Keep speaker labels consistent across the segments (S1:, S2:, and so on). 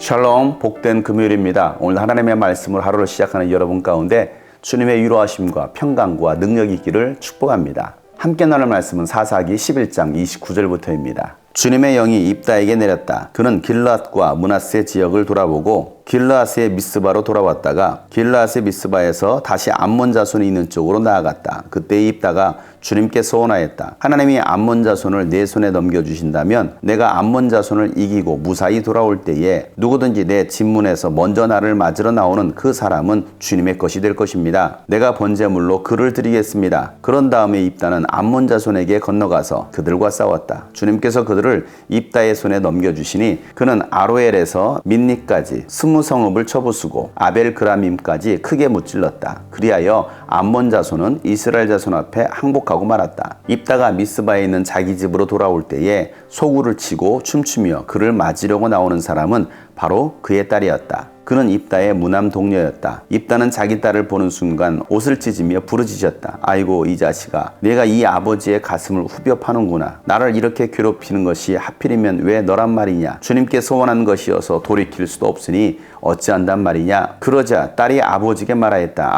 S1: 샬롬, 복된 금요일입니다. 오늘 하나님의 말씀을 하루를 시작하는 여러분 가운데 주님의 위로하심과 평강과 능력이 있기를 축복합니다. 함께 나눌 말씀은 사사기 11장 29절부터입니다. 주님의 영이 입다에게 내렸다. 그는 길르앗과 므낫세 지역을 돌아보고 길르앗의 미스바로 돌아왔다가 길르앗의 미스바에서 다시 암몬 자손이 있는 쪽으로 나아갔다. 그때 입다가 주님께 소원하였다. 하나님이 암몬 자손을 내 손에 넘겨주신다면 내가 암몬 자손을 이기고 무사히 돌아올 때에 누구든지 내 집문에서 먼저 나를 맞으러 나오는 그 사람은 주님의 것이 될 것입니다. 내가 번제물로 그를 드리겠습니다. 그런 다음에 입다는 암몬 자손에게 건너가서 그들과 싸웠다. 주님께서 그들을 입다의 손에 넘겨주시니 그는 아로엘에서 민니까지 20성읍을 쳐부수고 아벨그라밈까지 크게 무찔렀다. 그리하여 암몬 자손은 이스라엘 자손 앞에 항복하고 말았다. 입다가 미스바에 있는 자기 집으로 돌아올 때에 소구를 치고 춤추며 그를 맞으려고 나오는 사람은 바로 그의 딸이었다. 그는 입다의 무남 동료였다. 입다는 자기 딸을 보는 순간 옷을 찢으며 부르짖었다. 아이고 이 자식아, 내가 이 아버지의 가슴을 후벼 파는구나. 나를 이렇게 괴롭히는 것이 하필이면 왜 너란 말이냐. 주님께 소원한 것이어서 돌이킬 수도 없으니 어찌한단 말이냐. 그러자 딸이 아버지께 말하였다.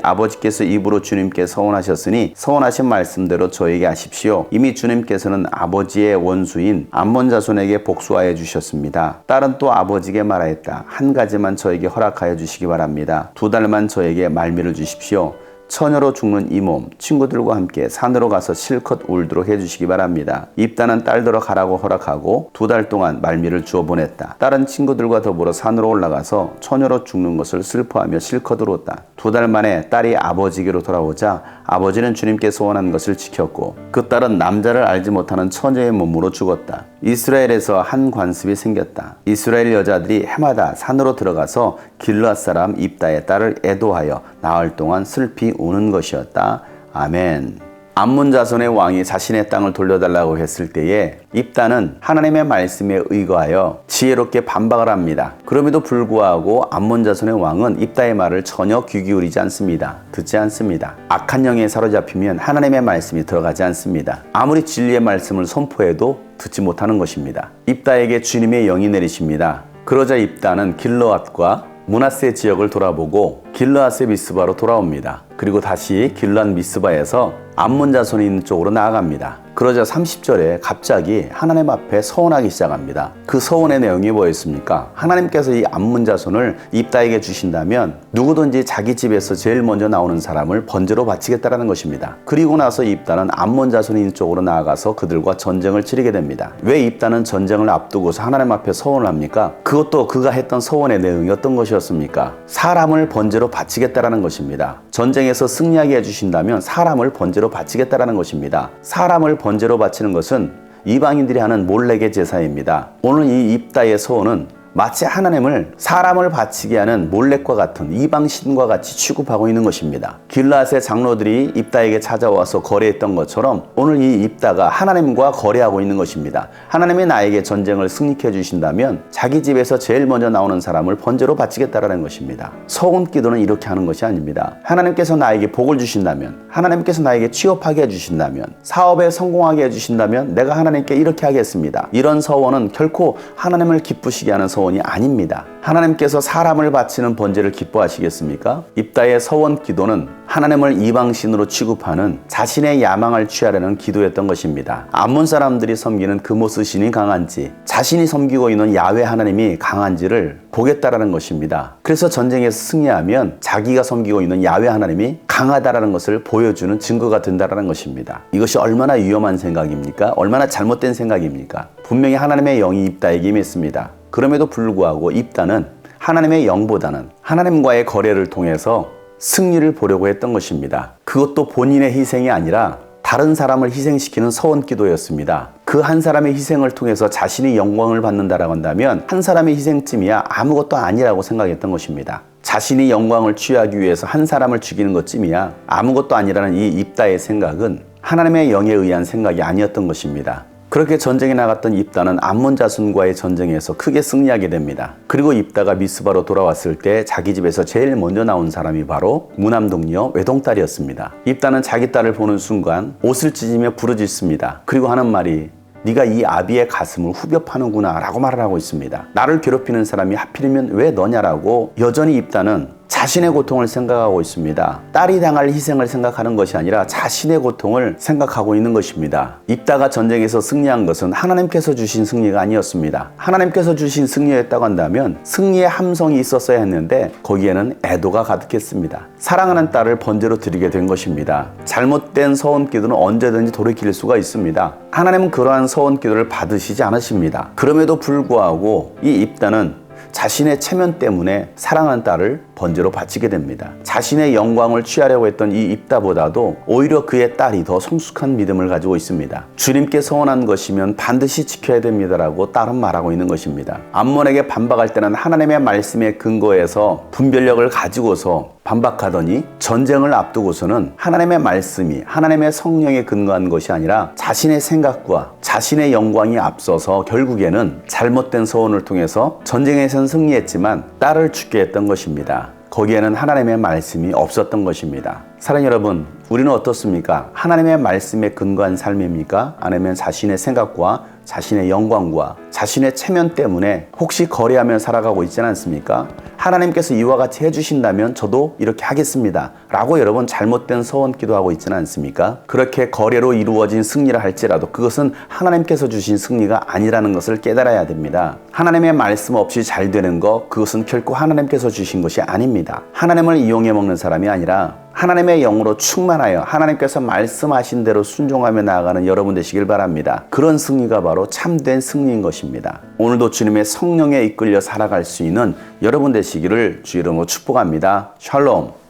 S1: 아버지께서 입으로 주님께 서원하셨으니 서원하신 말씀대로 저에게 하십시오. 이미 주님께서는 아버지의 원수인 암몬 자손에게 복수하여 주셨습니다. 딸은 또 아버지께 말하였다. 한 가지만 저에게 허락하여 주시기 바랍니다. 2달만 저에게 말미를 주십시오. 처녀로 죽는 이 몸 친구들과 함께 산으로 가서 실컷 울도록 해주시기 바랍니다. 입다는 딸더러 가라고 허락하고 2달 동안 말미를 주어 보냈다. 딸은 친구들과 더불어 산으로 올라가서 처녀로 죽는 것을 슬퍼하며 실컷 울었다. 2달 만에 딸이 아버지께로 돌아오자 아버지는 주님께 소원한 것을 지켰고 그 딸은 남자를 알지 못하는 처녀의 몸으로 죽었다. 이스라엘에서 한 관습이 생겼다. 이스라엘 여자들이 해마다 산으로 들어가서 길르앗 사람 입다의 딸을 애도하여 나흘 동안 슬피 우는 것이었다. 아멘. 암몬 자손의 왕이 자신의 땅을 돌려달라고 했을 때에 입다는 하나님의 말씀에 의거하여 지혜롭게 반박을 합니다. 그럼에도 불구하고 암몬 자손의 왕은 입다의 말을 전혀 귀 기울이지 않습니다. 듣지 않습니다. 악한 영에 사로잡히면 하나님의 말씀이 들어가지 않습니다. 아무리 진리의 말씀을 선포해도 듣지 못하는 것입니다. 입다에게 주님의 영이 내리십니다. 그러자 입다는 길르앗과 므낫세 지역을 돌아보고 길르앗의 미스바로 돌아옵니다. 그리고 다시 길르앗 미스바에서 암몬 자손이 있는 쪽으로 나아갑니다. 그러자 30절에 갑자기 하나님 앞에 서원하기 시작합니다. 그 서원의 내용이 뭐였습니까? 하나님께서 이 암몬 자손을 입다에게 주신다면 누구든지 자기 집에서 제일 먼저 나오는 사람을 번제로 바치겠다라는 것입니다. 그리고 나서 입다는 암몬 자손이 있는 쪽으로 나아가서 그들과 전쟁을 치르게 됩니다. 왜 입다는 전쟁을 앞두고서 하나님 앞에 서원을 합니까? 그것도 그가 했던 서원의 내용이 어떤 것이었습니까? 사람을 번제로 바치겠다라는 것입니다. 전쟁에서 승리하게 해주신다면 사람을 번제로 바치겠다라는 것입니다. 사람을 번제로 바치는 것은 이방인들이 하는 몰래계 제사입니다. 오늘 이 입다의 서원은 마치 하나님을 사람을 바치게 하는 몰렉과 같은 이방신과 같이 취급하고 있는 것입니다. 길르앗의 장로들이 입다에게 찾아와서 거래했던 것처럼 오늘 이 입다가 하나님과 거래하고 있는 것입니다. 하나님이 나에게 전쟁을 승리케 해주신다면 자기 집에서 제일 먼저 나오는 사람을 번제로 바치겠다라는 것입니다. 서원 기도는 이렇게 하는 것이 아닙니다. 하나님께서 나에게 복을 주신다면, 하나님께서 나에게 취업하게 해주신다면, 사업에 성공하게 해주신다면 내가 하나님께 이렇게 하겠습니다. 이런 서원은 결코 하나님을 기쁘시게 하는 서원이 아닙니다. 하나님께서 사람을 바치는 번제를 기뻐하시겠습니까? 입다의 서원 기도는 하나님을 이방신으로 취급하는 자신의 야망을 취하려는 기도였던 것입니다. 암몬 사람들이 섬기는 그모스 신이 강한지 자신이 섬기고 있는 야훼 하나님이 강한지를 보겠다라는 것입니다. 그래서 전쟁에서 승리하면 자기가 섬기고 있는 야훼 하나님이 강하다라는 것을 보여주는 증거가 된다라는 것입니다. 이것이 얼마나 위험한 생각입니까? 얼마나 잘못된 생각입니까? 분명히 하나님의 영이 입다에게 임했습니다. 그럼에도 불구하고 입다는 하나님의 영보다는 하나님과의 거래를 통해서 승리를 보려고 했던 것입니다. 그것도 본인의 희생이 아니라 다른 사람을 희생시키는 서원 기도였습니다. 그 한 사람의 희생을 통해서 자신이 영광을 받는다라고 한다면 한 사람의 희생쯤이야 아무것도 아니라고 생각했던 것입니다. 자신이 영광을 취하기 위해서 한 사람을 죽이는 것쯤이야 아무것도 아니라는 이 입다의 생각은 하나님의 영에 의한 생각이 아니었던 것입니다. 그렇게 전쟁에 나갔던 입다는 암몬 자손과의 전쟁에서 크게 승리하게 됩니다. 그리고 입다가 미스바로 돌아왔을 때 자기 집에서 제일 먼저 나온 사람이 바로 무남 동료 외동딸이었습니다. 입다는 자기 딸을 보는 순간 옷을 찢으며 부르짖습니다. 그리고 하는 말이 네가 이 아비의 가슴을 후벼 파는구나 라고 말을 하고 있습니다. 나를 괴롭히는 사람이 하필이면 왜 너냐라고 여전히 입다는 자신의 고통을 생각하고 있습니다. 딸이 당할 희생을 생각하는 것이 아니라 자신의 고통을 생각하고 있는 것입니다. 입다가 전쟁에서 승리한 것은 하나님께서 주신 승리가 아니었습니다. 하나님께서 주신 승리였다고 한다면 승리의 함성이 있었어야 했는데 거기에는 애도가 가득했습니다. 사랑하는 딸을 번제로 드리게 된 것입니다. 잘못된 서원 기도는 언제든지 돌이킬 수가 있습니다. 하나님은 그러한 서원 기도를 받으시지 않으십니다. 그럼에도 불구하고 이 입다는 자신의 체면 때문에 사랑하는 딸을 번제로 바치게 됩니다. 자신의 영광을 취하려고 했던 이 입다보다도 오히려 그의 딸이 더 성숙한 믿음을 가지고 있습니다. 주님께 서원한 것이면 반드시 지켜야 됩니다라고 딸은 말하고 있는 것입니다. 암몬에게 반박할 때는 하나님의 말씀에 근거해서 분별력을 가지고서 반박하더니 전쟁을 앞두고서는 하나님의 말씀이 하나님의 성령에 근거한 것이 아니라 자신의 생각과 자신의 영광이 앞서서 결국에는 잘못된 서원을 통해서 전쟁에선 승리했지만 딸을 죽게 했던 것입니다. 거기에는 하나님의 말씀이 없었던 것입니다. 사랑하는 여러분, 우리는 어떻습니까? 하나님의 말씀에 근거한 삶입니까? 아니면 자신의 생각과 자신의 영광과 자신의 체면 때문에 혹시 거래하며 살아가고 있지는 않습니까? 하나님께서 이와 같이 해주신다면 저도 이렇게 하겠습니다 라고 여러분 잘못된 서원 기도하고 있지는 않습니까? 그렇게 거래로 이루어진 승리를 할지라도 그것은 하나님께서 주신 승리가 아니라는 것을 깨달아야 됩니다. 하나님의 말씀 없이 잘 되는 것, 그것은 결코 하나님께서 주신 것이 아닙니다. 하나님을 이용해 먹는 사람이 아니라 하나님의 영으로 충만하여 하나님께서 말씀하신 대로 순종하며 나아가는 여러분 되시길 바랍니다. 그런 승리가 바로 참된 승리인 것입니다. 오늘도 주님의 성령에 이끌려 살아갈 수 있는 여러분 되시기를 주 이름으로 축복합니다. 샬롬.